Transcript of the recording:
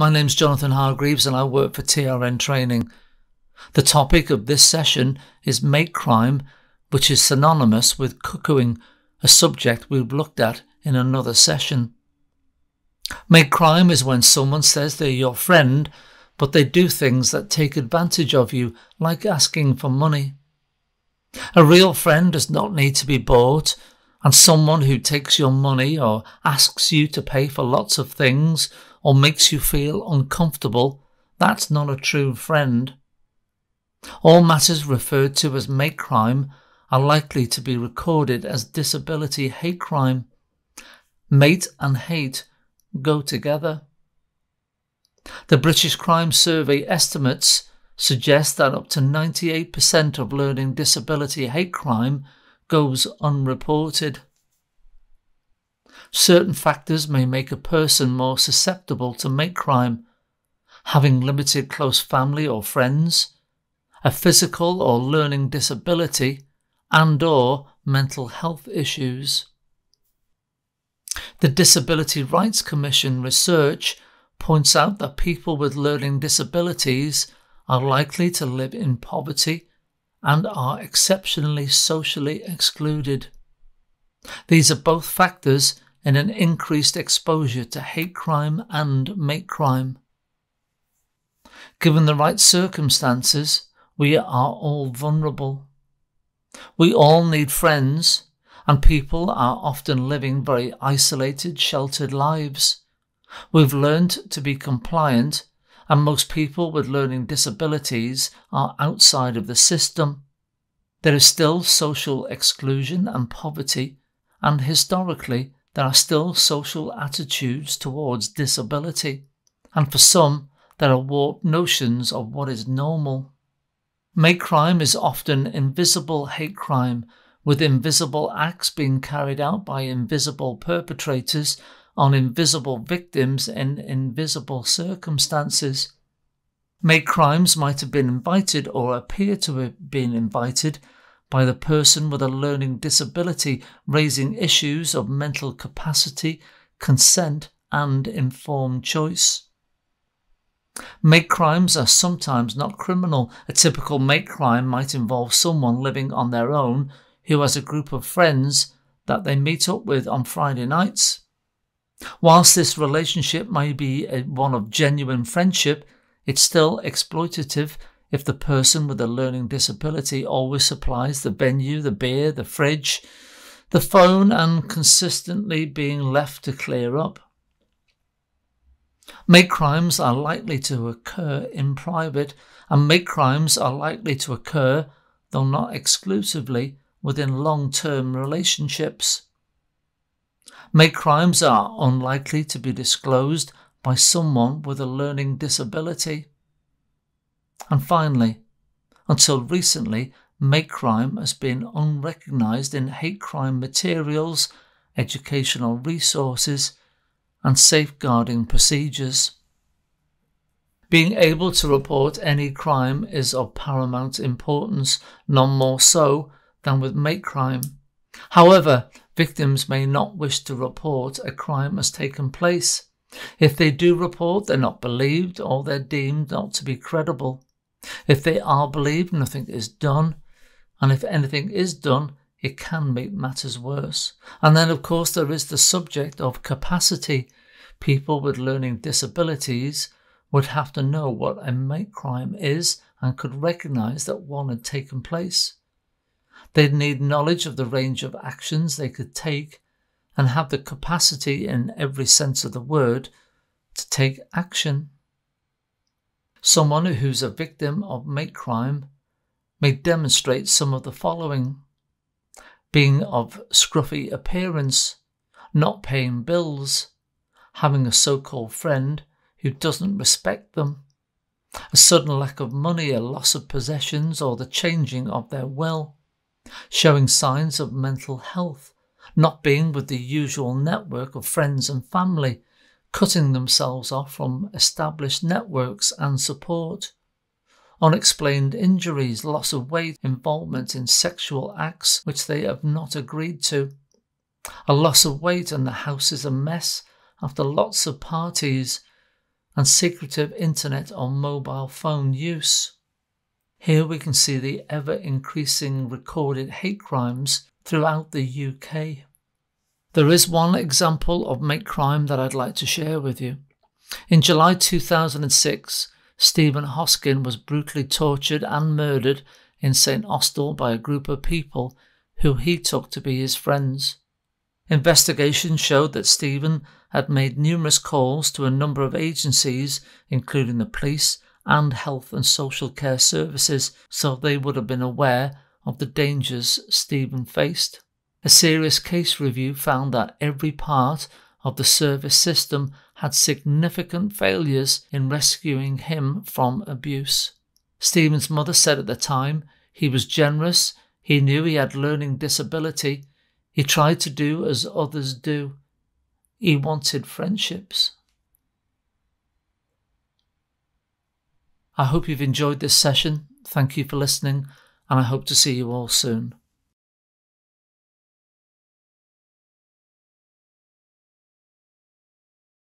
My name's Jonathan Hargreaves and I work for TRN Training. The topic of this session is make crime, which is synonymous with cuckooing, a subject we've looked at in another session. Make crime is when someone says they're your friend, but they do things that take advantage of you, like asking for money. A real friend does not need to be bought, and someone who takes your money or asks you to pay for lots of things or makes you feel uncomfortable, that's not a true friend. All matters referred to as make crime are likely to be recorded as disability hate crime. Mate and hate go together. The British Crime Survey estimates suggest that up to 98% of learning disability hate crime goes unreported. Certain factors may make a person more susceptible to make crime: having limited close family or friends, a physical or learning disability, and/or mental health issues. The Disability Rights Commission research points out that people with learning disabilities are likely to live in poverty and are exceptionally socially excluded. These are both factors in an increased exposure to hate crime and make crime. Given the right circumstances, we are all vulnerable. We all need friends, and people are often living very isolated, sheltered lives. We've learned to be compliant, and most people with learning disabilities are outside of the system. There is still social exclusion and poverty, and historically there are still social attitudes towards disability, and for some there are warped notions of what is normal. Make crime is often invisible hate crime, with invisible acts being carried out by invisible perpetrators on invisible victims in invisible circumstances. Make crimes might have been invited or appear to have been invited by the person with a learning disability, raising issues of mental capacity, consent, and informed choice. Make crimes are sometimes not criminal. A typical make crime might involve someone living on their own who has a group of friends that they meet up with on Friday nights. Whilst this relationship may be one of genuine friendship, it's still exploitative if the person with a learning disability always supplies the venue, the beer, the fridge, the phone, and consistently being left to clear up. Make crimes are likely to occur in private, and make crimes are likely to occur, though not exclusively, within long-term relationships. Make crimes are unlikely to be disclosed by someone with a learning disability. And finally, until recently, make crime has been unrecognised in hate crime materials, educational resources, and safeguarding procedures. Being able to report any crime is of paramount importance, none more so than with make crime. However, victims may not wish to report a crime has taken place. If they do report, they're not believed, or they're deemed not to be credible. If they are believed, nothing is done, and if anything is done, it can make matters worse. And then, of course, there is the subject of capacity. People with learning disabilities would have to know what a make crime is and could recognise that one had taken place. They'd need knowledge of the range of actions they could take and have the capacity, in every sense of the word, to take action. Someone who's a victim of make crime may demonstrate some of the following: being of scruffy appearance, not paying bills, having a so-called friend who doesn't respect them, a sudden lack of money, a loss of possessions, or the changing of their will, showing signs of mental health, not being with the usual network of friends and family, cutting themselves off from established networks and support, unexplained injuries, loss of weight, involvement in sexual acts which they have not agreed to, a loss of weight and the house is a mess after lots of parties, and secretive internet or mobile phone use. Here we can see the ever-increasing recorded hate crimes throughout the UK. There is one example of mate crime that I'd like to share with you. In July 2006, Stephen Hoskin was brutally tortured and murdered in St Austell by a group of people who he took to be his friends. Investigations showed that Stephen had made numerous calls to a number of agencies, including the police and health and social care services, so they would have been aware of the dangers Stephen faced. A serious case review found that every part of the service system had significant failures in rescuing him from abuse. Stephen's mother said at the time he was generous, he knew he had learning disability, he tried to do as others do, he wanted friendships. I hope you've enjoyed this session. Thank you for listening, and I hope to see you all soon.